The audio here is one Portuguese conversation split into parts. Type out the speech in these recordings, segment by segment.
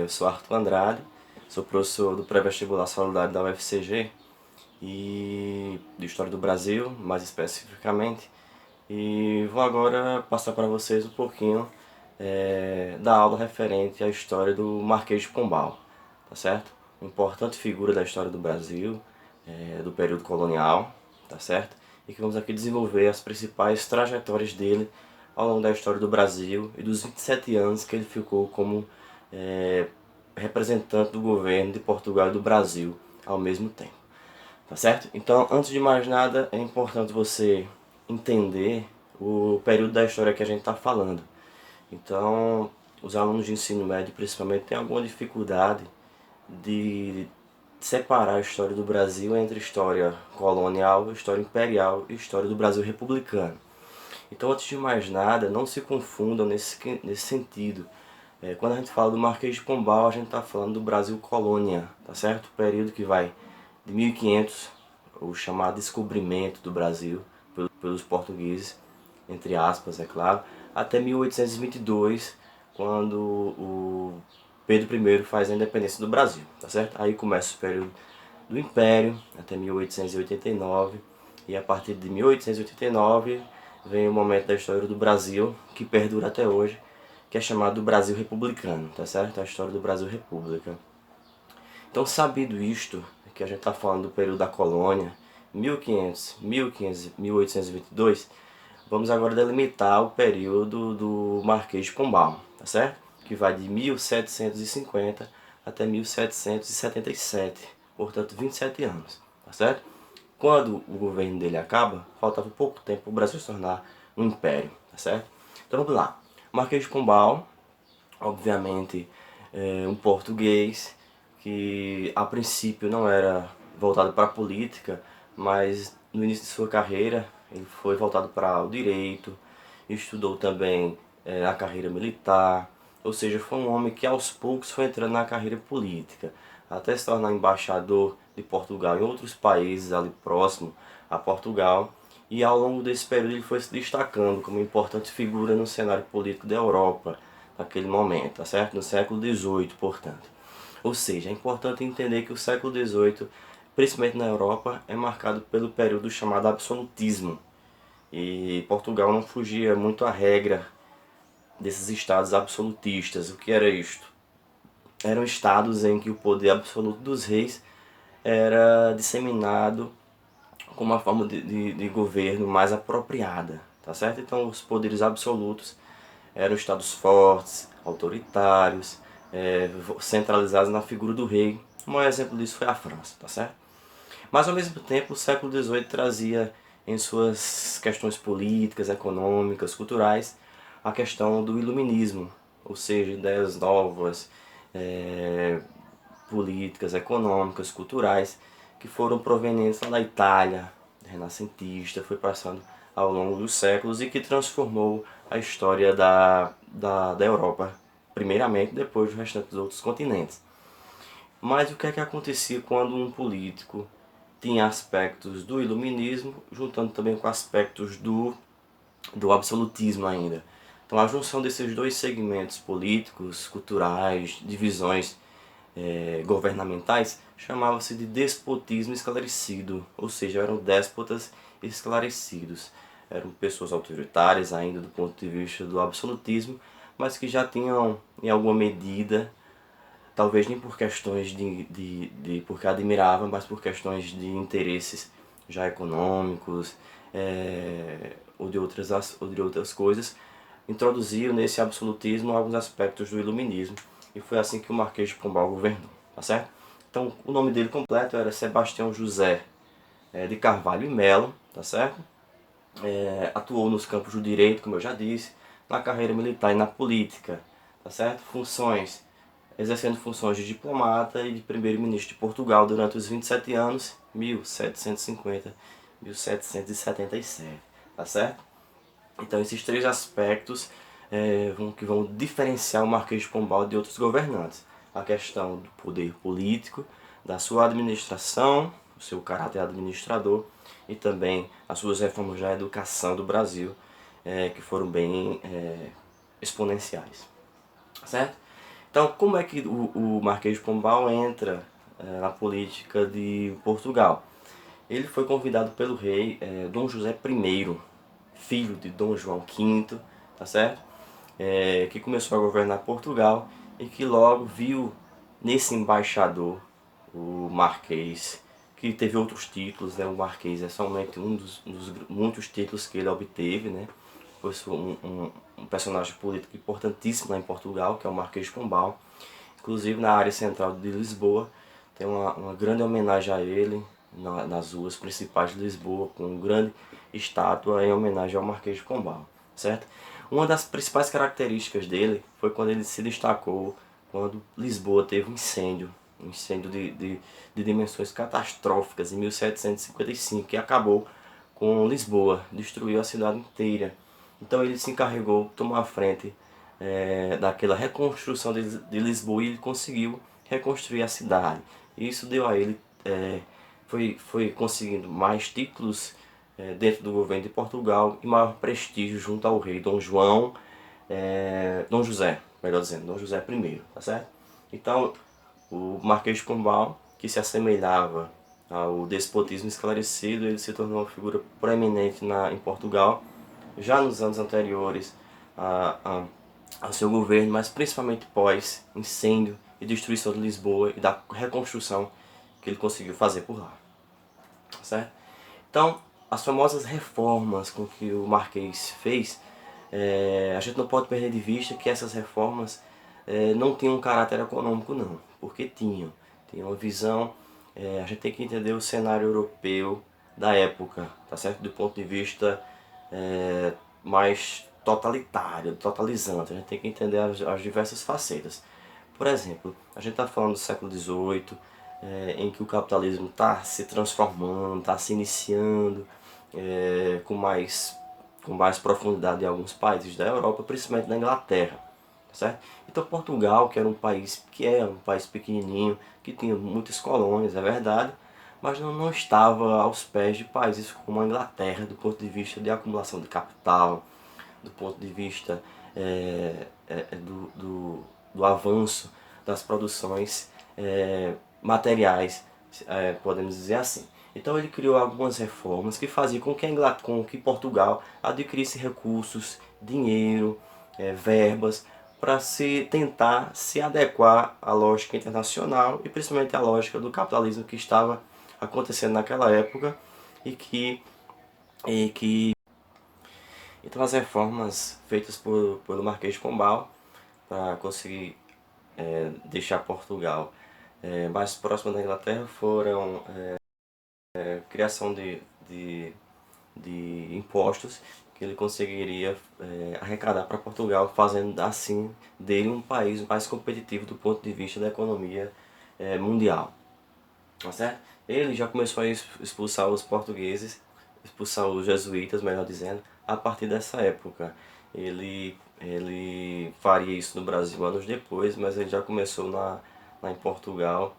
Eu sou Arthur Andrade, sou professor do pré-vestibular solidário da UFCG e de História do Brasil, mais especificamente, e vou agora passar para vocês um pouquinho da aula referente à história do Marquês de Pombal, tá certo? Uma importante figura da história do Brasil, do período colonial, tá certo? E que vamos aqui desenvolver as principais trajetórias dele ao longo da história do Brasil e dos 27 anos que ele ficou como representante do governo de Portugal e do Brasil ao mesmo tempo, tá certo? Então, antes de mais nada, é importante você entender o período da história que a gente está falando. Então, os alunos de ensino médio, principalmente, têm alguma dificuldade de separar a história do Brasil entre história colonial, história imperial e história do Brasil republicano. Então, antes de mais nada, não se confundam nesse sentido. Quando a gente fala do Marquês de Pombal, a gente está falando do Brasil colônia, tá certo? O período que vai de 1500, o chamado descobrimento do Brasil pelos portugueses, entre aspas, é claro, até 1822, quando o Pedro I faz a independência do Brasil, tá certo? Aí começa o período do Império, até 1889, e a partir de 1889 vem o momento da história do Brasil, que perdura até hoje, que é chamado do Brasil republicano, tá certo? A história do Brasil República. Então, sabido isto, que a gente está falando do período da colônia, 1500, 1822, vamos agora delimitar o período do Marquês de Pombal, tá certo? Que vai de 1750 até 1777, portanto 27 anos, tá certo? Quando o governo dele acaba, faltava pouco tempo para o Brasil se tornar um império, tá certo? Então vamos lá. Marquês de Pombal, obviamente, um português que a princípio não era voltado para a política, mas no início de sua carreira ele foi voltado para o direito, estudou também a carreira militar, ou seja, foi um homem que aos poucos foi entrando na carreira política, até se tornar embaixador de Portugal em outros países ali próximo a Portugal, e ao longo desse período ele foi se destacando como importante figura no cenário político da Europa naquele momento, tá certo? No século XVIII, portanto. Ou seja, é importante entender que o século XVIII, principalmente na Europa, é marcado pelo período chamado absolutismo. E Portugal não fugia muito à regra desses estados absolutistas. O que era isto? Eram estados em que o poder absoluto dos reis era disseminado com uma forma de governo mais apropriada, tá certo? Então os poderes absolutos eram estados fortes, autoritários, centralizados na figura do rei. O maior exemplo disso foi a França, tá certo? Mas ao mesmo tempo o século XVIII trazia em suas questões políticas, econômicas, culturais, a questão do iluminismo, ou seja, ideias novas, políticas, econômicas, culturais, que foram provenientes da Itália, renascentista, foi passando ao longo dos séculos e que transformou a história da Europa, primeiramente, depois do restante dos outros continentes. Mas o que é que acontecia quando um político tinha aspectos do iluminismo, juntando também com aspectos do absolutismo ainda? Então a junção desses dois segmentos políticos, culturais, divisões governamentais, chamava-se de despotismo esclarecido, ou seja, eram déspotas esclarecidos. Eram pessoas autoritárias ainda do ponto de vista do absolutismo, mas que já tinham, em alguma medida, talvez nem por questões de porque admiravam, mas por questões de interesses já econômicos ou de outras coisas, introduziram nesse absolutismo alguns aspectos do iluminismo. E foi assim que o Marquês de Pombal governou, tá certo? Então, o nome dele completo era Sebastião José de Carvalho e Melo, tá certo? Atuou nos campos do direito, como eu já disse, na carreira militar e na política, tá certo? Exercendo funções de diplomata e de primeiro-ministro de Portugal durante os 27 anos, 1750 1777, tá certo? Então esses três aspectos que vão diferenciar o Marquês de Pombal de outros governantes. A questão do poder político, da sua administração, o seu caráter administrador e também as suas reformas da educação do Brasil, que foram bem exponenciais. Certo? Então, como é que o Marquês de Pombal entra na política de Portugal? Ele foi convidado pelo rei Dom José I, filho de Dom João V, tá certo? Que começou a governar Portugal e que logo viu nesse embaixador, o Marquês, que teve outros títulos, né? O Marquês é somente um dos muitos títulos que ele obteve, né? Foi um personagem político importantíssimo lá em Portugal, que é o Marquês de Pombal. Inclusive na área central de Lisboa tem uma grande homenagem a ele nas ruas principais de Lisboa, com uma grande estátua em homenagem ao Marquês de Pombal, certo? Uma das principais características dele foi quando ele se destacou quando Lisboa teve um incêndio de dimensões catastróficas em 1755, que acabou com Lisboa, destruiu a cidade inteira. Então ele se encarregou, tomou a frente daquela reconstrução de Lisboa e ele conseguiu reconstruir a cidade. E isso deu a ele, foi conseguindo mais títulos dentro do governo de Portugal e maior prestígio junto ao rei Dom José, melhor dizendo, Dom José I, tá certo? Então, o Marquês de Pombal, que se assemelhava ao despotismo esclarecido, ele se tornou uma figura proeminente em Portugal, já nos anos anteriores ao seu governo, mas principalmente pós incêndio e destruição de Lisboa e da reconstrução que ele conseguiu fazer por lá, certo? Então, as famosas reformas com que o Marquês fez, a gente não pode perder de vista que essas reformas não tinham um caráter econômico não, porque tinham uma visão, a gente tem que entender o cenário europeu da época, tá certo? Do ponto de vista mais totalitário, totalizante, a gente tem que entender as diversas facetas. Por exemplo, a gente está falando do século XVIII, em que o capitalismo está se transformando, está se iniciando com mais profundidade em alguns países da Europa, principalmente na Inglaterra, certo? Então Portugal, que é um país pequenininho, que tinha muitas colônias, é verdade, mas não estava aos pés de países como a Inglaterra, do ponto de vista de acumulação de capital, do ponto de vista do avanço das produções materiais, podemos dizer assim. Então ele criou algumas reformas que faziam com que Portugal adquirisse recursos, dinheiro, verbas, para tentar se adequar à lógica internacional e principalmente à lógica do capitalismo que estava acontecendo naquela época e que então as reformas feitas pelo Marquês de Pombal para conseguir deixar Portugal mais próximo da Inglaterra foram criação de impostos que ele conseguiria arrecadar para Portugal, fazendo assim dele um país mais competitivo do ponto de vista da economia mundial. Tá certo? Ele já começou a expulsar os portugueses, expulsar os jesuítas, melhor dizendo, a partir dessa época. Ele faria isso no Brasil anos depois, mas ele já começou lá em Portugal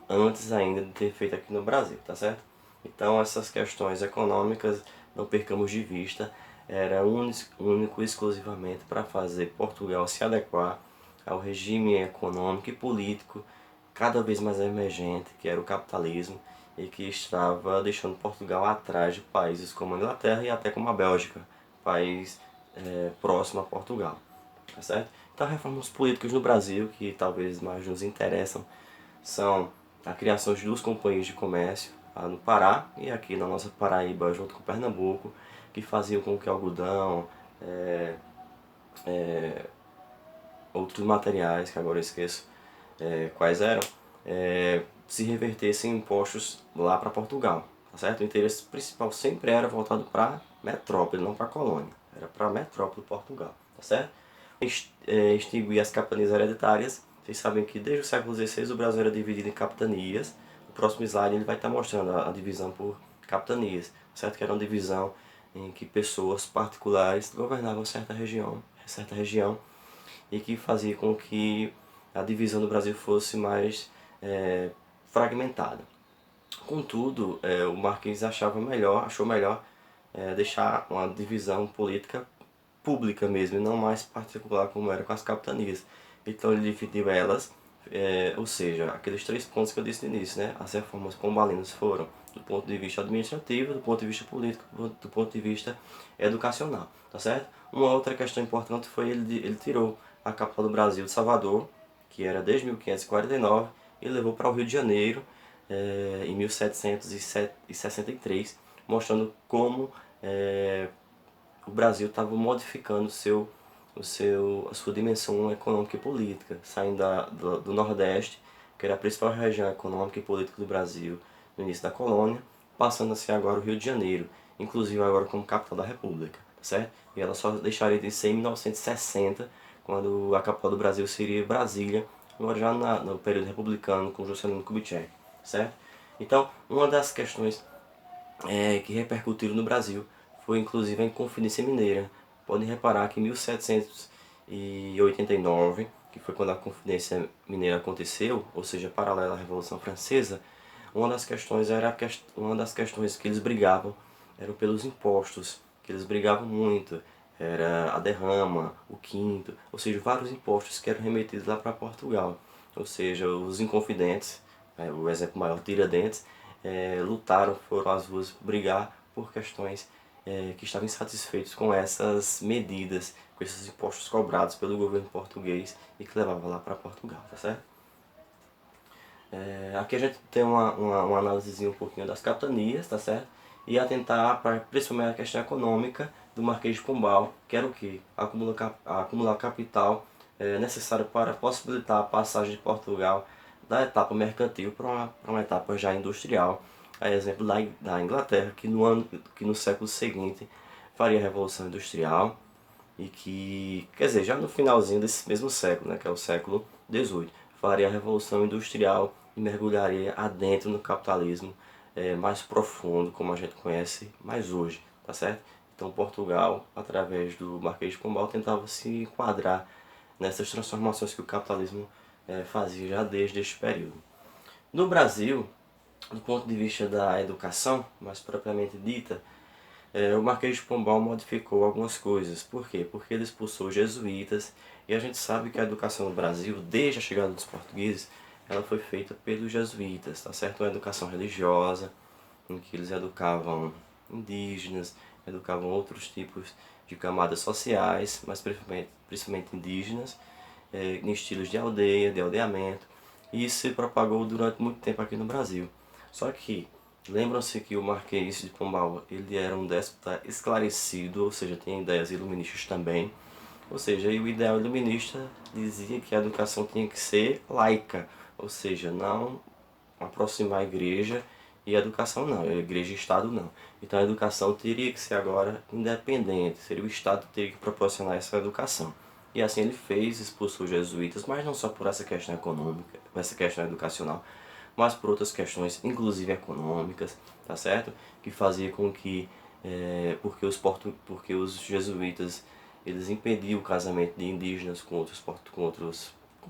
antes ainda de ter feito aqui no Brasil, tá certo? Então essas questões econômicas, não percamos de vista, era único e exclusivamente para fazer Portugal se adequar ao regime econômico e político cada vez mais emergente, que era o capitalismo, e que estava deixando Portugal atrás de países como a Inglaterra e até como a Bélgica, país próximo a Portugal, tá certo? Então reformas políticas no Brasil, que talvez mais nos interessam, são a criação de duas companhias de comércio, no Pará e aqui na nossa Paraíba, junto com Pernambuco, que faziam com que algodão, outros materiais, que agora eu esqueço quais eram, se revertessem impostos lá para Portugal, tá certo? O interesse principal sempre era voltado para metrópole, não para colônia, era para metrópole Portugal, tá certo? Extinguir as capitanias hereditárias. Vocês sabem que desde o século XVI o Brasil era dividido em capitanias. No próximo slide ele vai estar mostrando a divisão por capitanias, certo? Que era uma divisão em que pessoas particulares governavam certa região e que fazia com que a divisão do Brasil fosse mais fragmentada. Contudo, o Marquês achou melhor deixar uma divisão política pública mesmo, e não mais particular como era com as capitanias. Então ele dividiu elas, ou seja, aqueles 3 pontos que eu disse no início, né? As reformas pombalinas foram do ponto de vista administrativo, do ponto de vista político, do ponto de vista educacional, tá certo? Uma outra questão importante foi ele tirou a capital do Brasil de Salvador, que era desde 1549, e levou para o Rio de Janeiro em 1763, mostrando como o Brasil estava modificando a sua dimensão econômica e política, saindo do Nordeste, que era a principal região econômica e política do Brasil no início da colônia, passando a ser agora o Rio de Janeiro, inclusive agora como capital da República, certo? E ela só deixaria de ser em 1960, quando a capital do Brasil seria Brasília, agora já no período republicano com Juscelino Kubitschek, certo? Então, uma das questões que repercutiram no Brasil foi inclusive a Inconfidência Mineira. Podem reparar que em 1789, que foi quando a Confidência Mineira aconteceu, ou seja, paralela à Revolução Francesa, uma das questões que eles brigavam eram pelos impostos, que eles brigavam muito. Era a derrama, o quinto, ou seja, vários impostos que eram remetidos lá para Portugal. Ou seja, os inconfidentes, o exemplo maior, Tiradentes, lutaram, foram às ruas brigar por questões que estavam insatisfeitos com essas medidas, com esses impostos cobrados pelo governo português e que levava lá para Portugal, tá certo? Aqui a gente tem uma análisezinha um pouquinho das capitanias, tá certo? E atentar para principalmente a questão econômica do Marquês de Pombal, que era o que? Acumular capital necessário para possibilitar a passagem de Portugal da etapa mercantil para uma etapa já industrial. A exemplo da Inglaterra, que no século seguinte faria a Revolução Industrial e que, quer dizer, já no finalzinho desse mesmo século, né, que é o século XVIII, faria a Revolução Industrial e mergulharia adentro no capitalismo mais profundo, como a gente conhece mais hoje, tá certo? Então Portugal, através do Marquês de Pombal, tentava se enquadrar nessas transformações que o capitalismo fazia já desde este período. No Brasil, do ponto de vista da educação, mais propriamente dita, o Marquês de Pombal modificou algumas coisas. Por quê? Porque ele expulsou os jesuítas e a gente sabe que a educação no Brasil, desde a chegada dos portugueses, ela foi feita pelos jesuítas, tá certo? Uma educação religiosa, em que eles educavam indígenas, educavam outros tipos de camadas sociais, mas principalmente indígenas, em estilos de aldeia, de aldeamento, e isso se propagou durante muito tempo aqui no Brasil. Só que lembram-se que o Marquês de Pombal ele era um déspota esclarecido, ou seja, tinha ideias iluministas também. Ou seja, e o ideal iluminista dizia que a educação tinha que ser laica, ou seja, não aproximar a igreja e a educação não, a igreja e Estado não. Então a educação teria que ser agora independente, seria o Estado que teria que proporcionar essa educação. E assim ele fez, expulsou os jesuítas, mas não só por essa questão econômica, por essa questão educacional, mas por outras questões, inclusive econômicas, tá certo? Que fazia com que, porque os jesuítas, eles impediam o casamento de indígenas com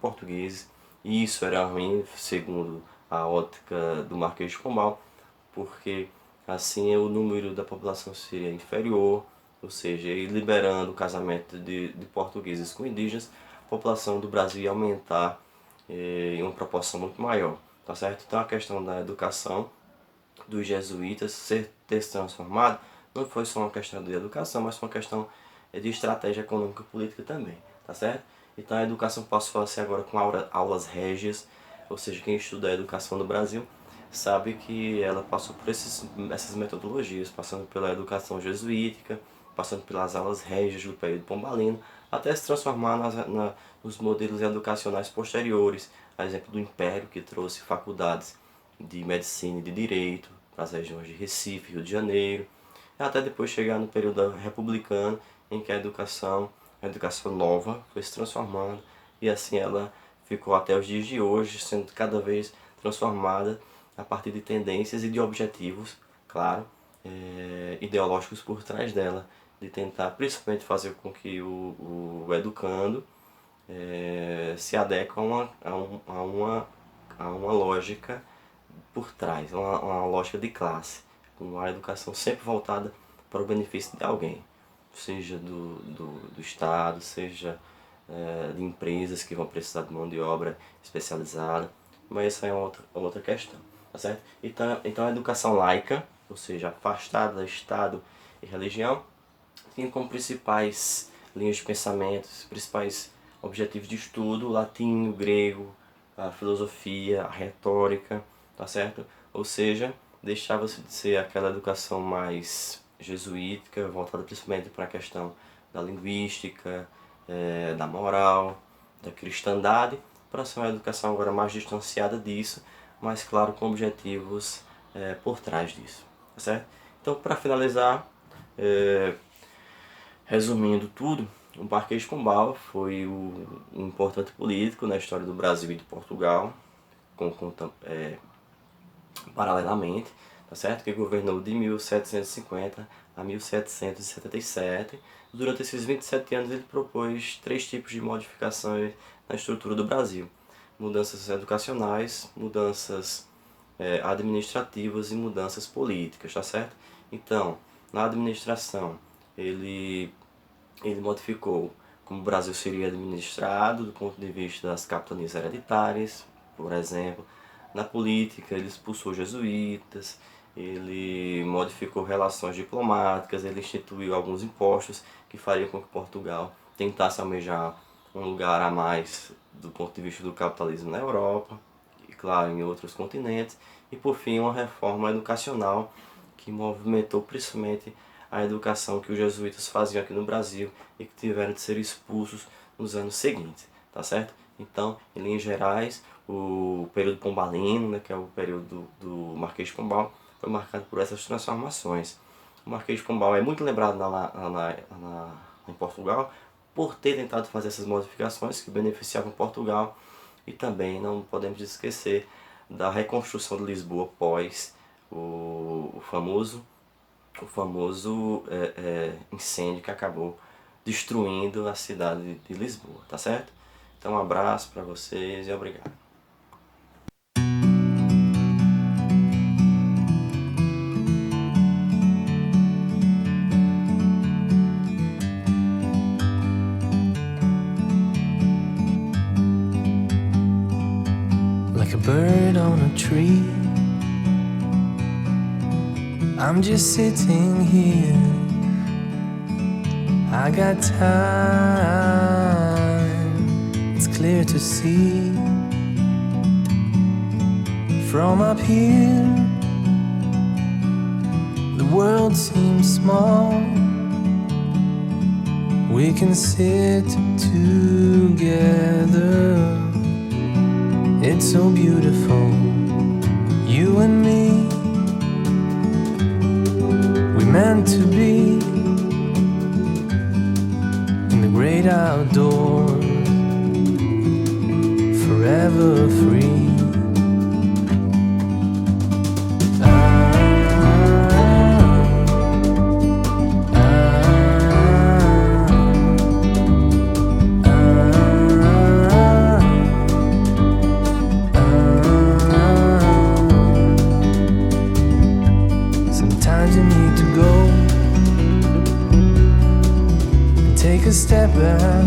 portugueses, e isso era ruim, segundo a ótica do Marquês de Pombal, porque assim o número da população seria inferior, ou seja, e liberando o casamento de portugueses com indígenas, a população do Brasil ia aumentar em uma proporção muito maior, tá certo? Então a questão da educação dos jesuítas ter se transformado não foi só uma questão de educação, mas foi uma questão de estratégia econômica e política também, tá certo? Então a educação passou a ser agora com aulas régias, ou seja, quem estuda a educação no Brasil sabe que ela passou por essas metodologias, passando pela educação jesuítica, passando pelas aulas régias do período pombalino, até se transformar nos modelos educacionais posteriores, a exemplo do Império, que trouxe faculdades de medicina e de direito para as regiões de Recife, Rio de Janeiro, até depois chegar no período republicano, em que a educação nova foi se transformando e assim ela ficou até os dias de hoje, sendo cada vez transformada a partir de tendências e de objetivos, claro, ideológicos por trás dela, de tentar principalmente fazer com que o educando se adeque a uma lógica por trás, uma lógica de classe, uma educação sempre voltada para o benefício de alguém, seja do Estado, seja de empresas que vão precisar de mão de obra especializada, mas essa é outra questão, tá certo? Então a educação laica, ou seja, afastada do Estado e religião, tem como principais linhas de pensamento, principais objetivos de estudo, o latim, o grego, a filosofia, a retórica, tá certo? Ou seja, deixava-se de ser aquela educação mais jesuítica, voltada principalmente para a questão da linguística, da moral, da cristandade, para ser uma educação agora mais distanciada disso, mas claro, com objetivos por trás disso, tá certo? Então, para finalizar, resumindo tudo, o Marquês de Pombal foi um importante político na história do Brasil e de Portugal, paralelamente, tá certo? Que governou de 1750 a 1777. Durante esses 27 anos ele propôs 3 tipos de modificações na estrutura do Brasil: mudanças educacionais, mudanças administrativas e mudanças políticas, tá certo? Então, na administração, ele modificou como o Brasil seria administrado do ponto de vista das capitanias hereditárias, por exemplo. Na política, ele expulsou jesuítas, ele modificou relações diplomáticas, ele instituiu alguns impostos que fariam com que Portugal tentasse almejar um lugar a mais do ponto de vista do capitalismo na Europa e, claro, em outros continentes. E, por fim, uma reforma educacional que movimentou principalmente a educação que os jesuítas faziam aqui no Brasil e que tiveram de ser expulsos nos anos seguintes, tá certo? Então, em linhas gerais, o período pombalino, né, que é o período do Marquês de Pombal, foi marcado por essas transformações. O Marquês de Pombal é muito lembrado em Portugal por ter tentado fazer essas modificações que beneficiavam Portugal, e também não podemos esquecer da reconstrução de Lisboa após o famoso incêndio que acabou destruindo a cidade de Lisboa, tá certo? Então um abraço para vocês e obrigado. Like a bird on a tree, I'm just sitting here. I got time, it's clear to see. From up here, the world seems small. We can sit together. It's so beautiful, you and me. We meant to be in the great outdoors, forever free. Sometimes you need to go and take a step back